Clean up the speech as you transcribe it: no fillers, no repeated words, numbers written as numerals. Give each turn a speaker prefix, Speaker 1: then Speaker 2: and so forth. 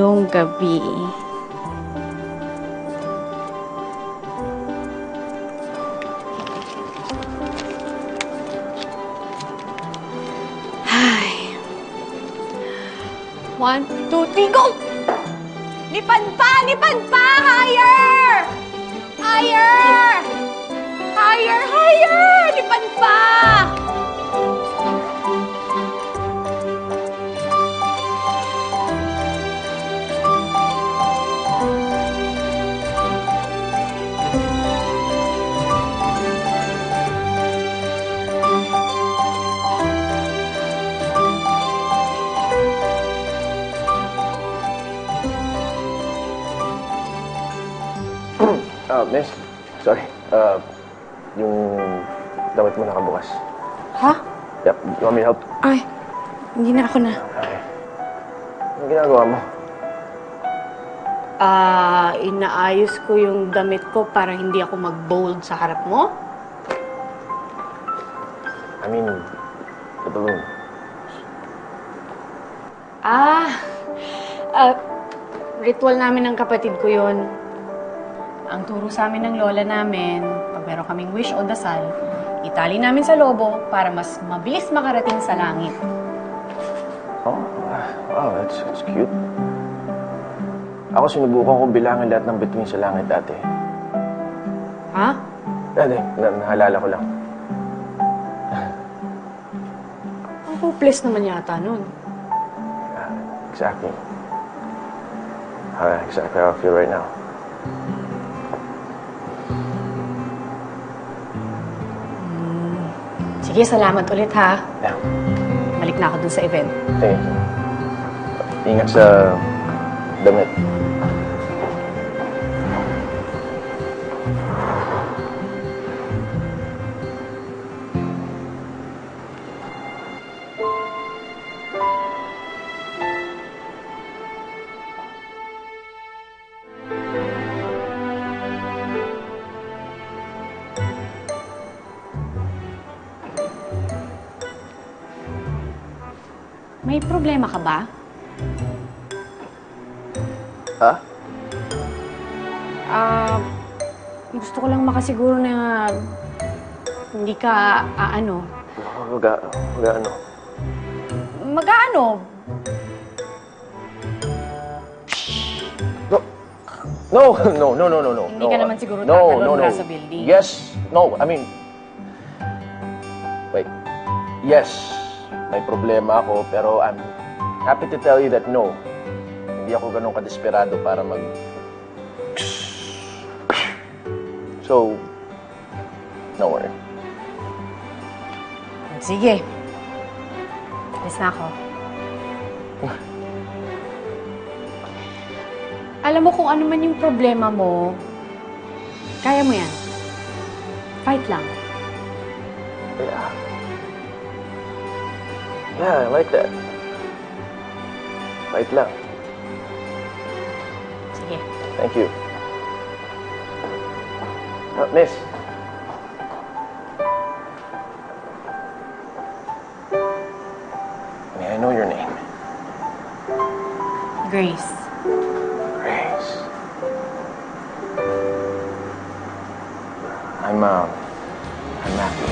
Speaker 1: ngayong gabi. Ay. 1, 2, 3, go! Lipan pa! Lipan pa! Higher! Higher! Higher! Higher! Lipan pa!
Speaker 2: Miss, sorry. Yung damit mo nakabukas.
Speaker 1: Ha?
Speaker 2: Yep, you want me to help?
Speaker 1: Ay, hindi na ako na.
Speaker 2: Okay. Anong ginagawa mo?
Speaker 1: Inaayos ko yung damit ko para hindi ako mag-bold sa harap mo.
Speaker 2: I mean, the balloon.
Speaker 1: Ritual namin ng kapatid ko yun. Ang turo sa amin ng lola namin, pag meron kaming wish o dasal, itali namin sa lobo para mas mabilis makarating sa langit.
Speaker 2: Oh, wow, that's cute. Ako sinubukan ko bilangin lahat ng bituin sa langit dati.
Speaker 1: Ha?
Speaker 2: Dati, nahalala ko lang.
Speaker 1: Ang hopeless naman yata nun.
Speaker 2: Exactly. Exactly how I feel right now.
Speaker 1: Sige, salamat ulit ha.
Speaker 2: Yeah.
Speaker 1: Balik na ako dun sa event.
Speaker 2: Sige. Ingat sa damit.
Speaker 1: May problema ka ba?
Speaker 2: Ha?
Speaker 1: Gusto ko lang makasiguro na hindi ka ano.
Speaker 2: Mag-ano?
Speaker 1: Mag-ano?
Speaker 2: No.
Speaker 1: Hindi ka naman siguro tatalon mula sa building.
Speaker 2: Yes. No, I mean... Wait. Yes. May problema ako, pero I'm happy to tell you that no. Hindi ako ganun kadesperado para mag... So, no worry.
Speaker 1: Sige. Alis na ako. Alam mo kung ano man yung problema mo, kaya mo yan. Fight lang.
Speaker 2: Yeah, I like that. Fight lang.
Speaker 1: Sige.
Speaker 2: Thank you. Miss. May I know your name?
Speaker 1: Grace.
Speaker 2: Grace. I'm Matthew.